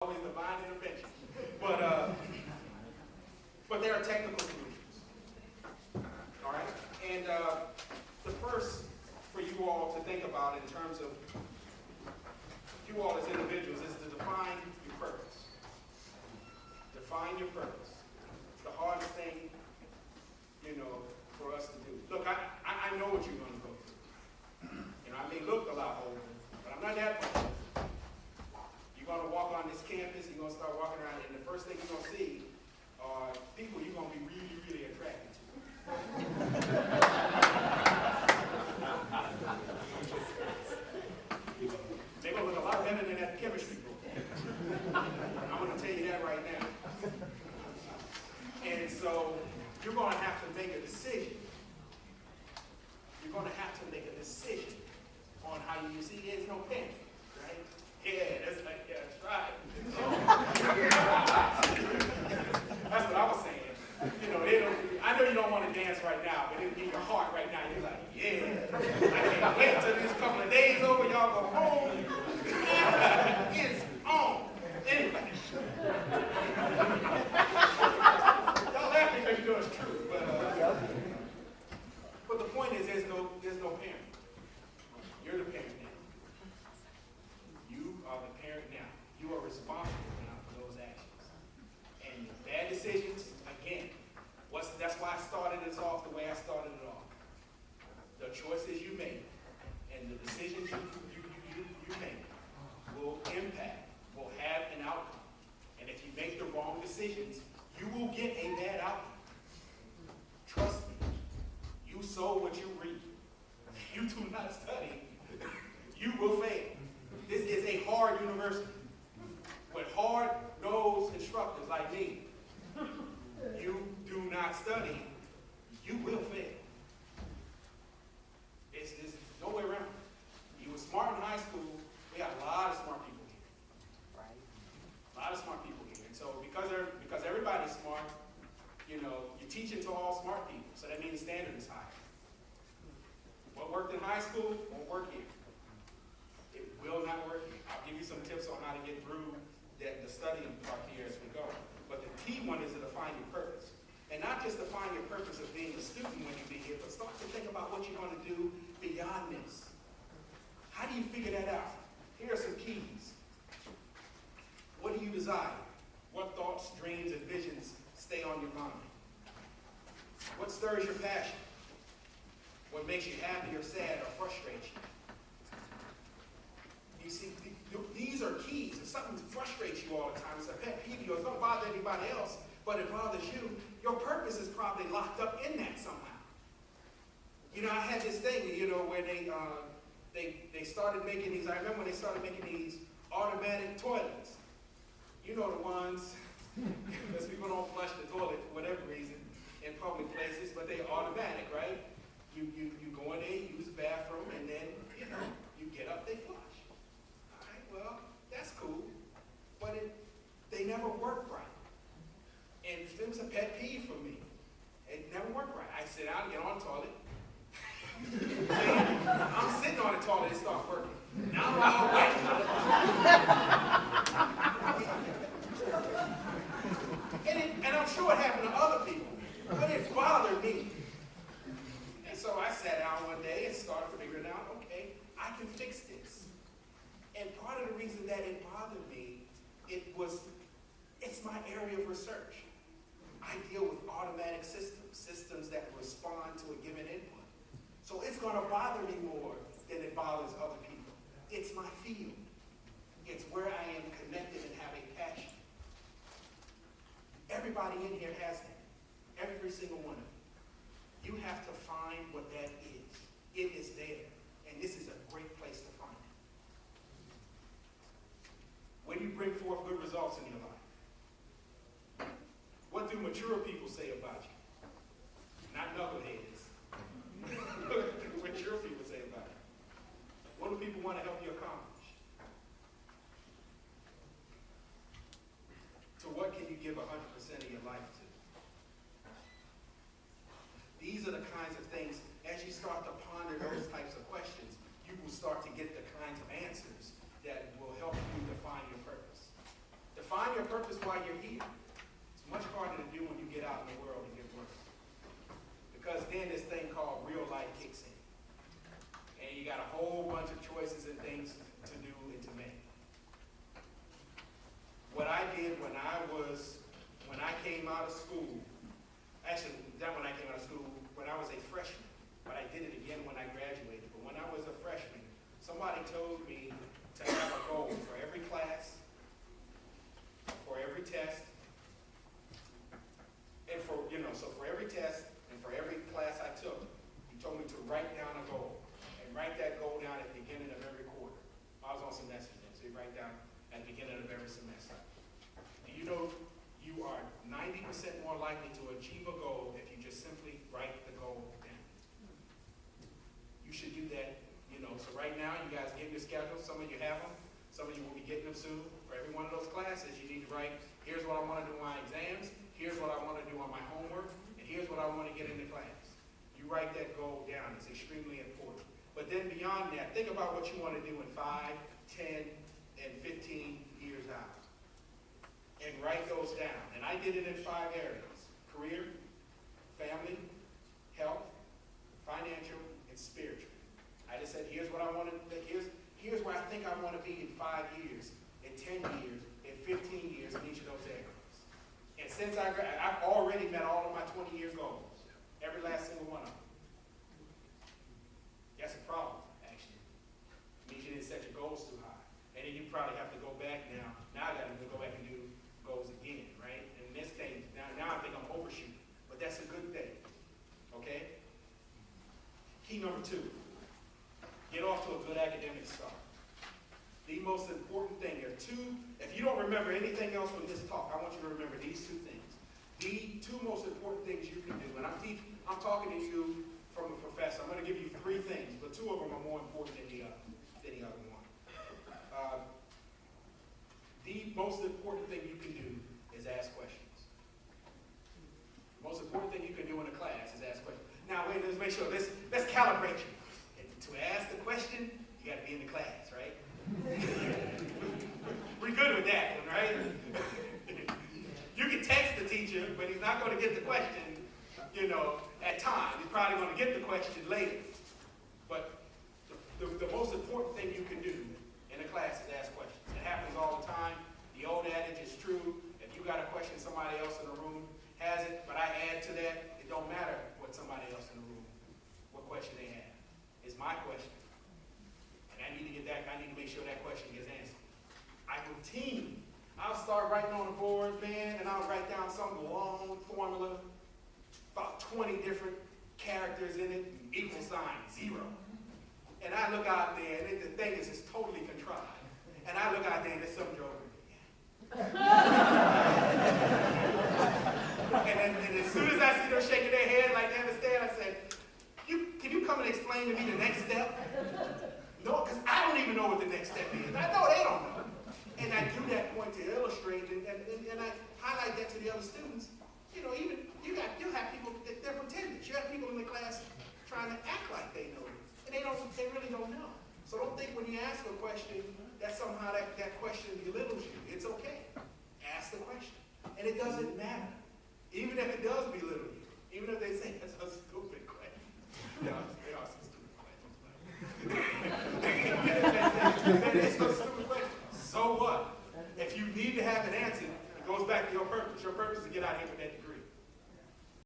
always divine intervention. But there are technical solutions. All right? And the first for you all to think about in terms of you all as individuals is to define your purpose. Define your purpose. It's the hardest thing, for us to do. Look, I know what you're going to go through. I may look a lot older, but I'm not that much. You're going to walk on this campus, you're going to start walking around, and the first thing you're going to see are people you're going to be really, really attracted to. They're going to look a lot better than that chemistry book. I'm going to tell you that right now. And so you're going to have to make a decision. You're going to have to make a decision on how you see. There's no panic, right? Yeah, that's right. That's what I was saying. I know you don't want to dance right now, but in your heart right now, you're like, yeah. I can't wait till this couple of days over, y'all go home. It's on. Anyway. Y'all laughing because you know it's true, but the point is there's no parent. You're the parent now. You are the parent now. You are responsible now for those actions. And bad decisions, again, that's why I started this off the way I started it off. The choices you make and the decisions you make will impact, will have an outcome. And if you make the wrong decisions, you will get a bad outcome. Trust me. You sow what you reap. If you do not study, you will fail. This is a hard university with hard-nosed instructors like me. You do not study, you will fail. There's no way around it. You were smart in high school. We got a lot of smart people here. Right? A lot of smart people here. And so because everybody's smart, you're teaching to all smart people. So that means the standard is high. What worked in high school won't work here. It will not work here. I'll give you some tips on how to get through the studying part here as we go. But the key one is to define your purpose. And not just define your purpose of being a student when you be here, but start to think about what you're going to do beyond this. How do you figure that out? Here are some keys. What do you desire? What thoughts, dreams, and visions stay on your mind? What stirs your passion? What makes you happy or sad or frustrates you? You see, these are keys. If something frustrates you all the time, it's a pet peeve, it don't bother anybody else, but it bothers you, your purpose is probably locked up in that somehow. I had this thing, where they started making these, I remember when they started making these automatic toilets. You know the ones, because people don't flush the toilet for whatever reason in public places, but they're automatic, right? You go in there, you use the bathroom, and then, you get up, they flush. All right, well, that's cool, but they never work right. And it was a pet peeve for me. It never worked right. I sit down and get on the toilet. I'm sitting on the toilet, it starts working. Now I'm all wet. And I'm sure it happened to other people, but it bothered me. And so I sat down one day and started figuring out, okay, I can fix this. And part of the reason that it bothered me, it's my area of research. I deal with automatic systems that respond to a given input. So it's going to bother me more than it bothers other people. It's my field. It's where I am connected and have a passion. Everybody in here has that. Every single one of you. You have to find what that is. It is there. And this is a great place to find it. When you bring forth good results in your life, what do mature people say about you? Not knuckleheads. What do mature people say about you? What do people want to help you accomplish? To what can you give 100% of your life to? These are the kinds of things, as you start to ponder those types of questions, you will start to get the kinds of answers that will help you define your purpose. purpose while you're here. It's much harder to do when you get out in the world and get work. Because then this thing called real life kicks in. And you got a whole bunch of choices and things to do and to make. What I did when I came out of school, actually not when I came out of school, when I was a freshman, but I did it again when I graduated. But when I was a freshman, somebody told me to have a goal for every class, for every test, and for every test and for every class I took, he told me to write down a goal and write that goal down at the beginning of every quarter. I was on semester then, so you write down at the beginning of every semester. And you know, you are 90% more likely to achieve a goal if you just simply write the goal down. You should do that. So right now, you guys get your schedules. Some of you have them. Some of you will be getting them soon. For every one of those classes, you need to write, here's what I want to do on my exams, here's what I want to do on my homework, and here's what I want to get into class. You write that goal down. It's extremely important. But then beyond that, think about what you want to do in 5, 10, and 15 years out. And write those down. And I did it in 5 areas: career, family, health, financial, and spiritual. I just said, here's what I want to, here's where I think I want to be in 5 years, in 10 years, in 15 years in each of those areas. And since I've already met all of my 20 year goals, every last single one of them. That's a problem, actually. It means you didn't set your goals too high. And then you probably have to go back now. Now I got to go back and do goals again, right? And this thing, now I think I'm overshooting. But that's a good thing, okay? Key number 2. Get off to a good academic start. The most important thing, there are 2, if you don't remember anything else from this talk, I want you to remember these 2 things. The 2 most important things you can do, and I'm talking to you from a professor. I'm going to give you 3 things, but 2 of them are more important than the other one. The most important thing you can do is ask questions. The most important thing you can do in a class is ask questions. Now, wait, let's make sure, let's calibrate you. To ask the question, you got to be in the class, right? We're good with that one, right? You can text the teacher, but he's not going to get the question, at time. He's probably going to get the question later. But the most important thing you can do in a class is ask questions. It happens all the time. The old adage is true. If you got a question, somebody else in the room has it. But I add to that, it don't matter what somebody else in the room, what question they have. It's my question. And I need to get that, I need to make sure that question gets answered. I'll start writing on the board, man, and I'll write down some long formula, about 20 different characters in it, equal sign, 0. And I look out there, and the thing is just totally contrived. And I look out there, and there's some joke. and as soon as I see them shaking their head like they understand, I said, can you come and explain to me the next step? No, because I don't even know what the next step is. I know they don't know. And I do that point to illustrate, and I highlight that to the other students. Even you'll have people that they're pretenders. You have people in the class trying to act like they know it, and they really don't know. So don't think when you ask a question that somehow that question belittles you. It's okay. Ask the question, and it doesn't matter. Even if it does belittle you, even if they say that's a stupid question. They are some stupid questions. It's a stupid question. So what? If you need to have an answer, it goes back to your purpose. Your purpose is to get out of here with that degree.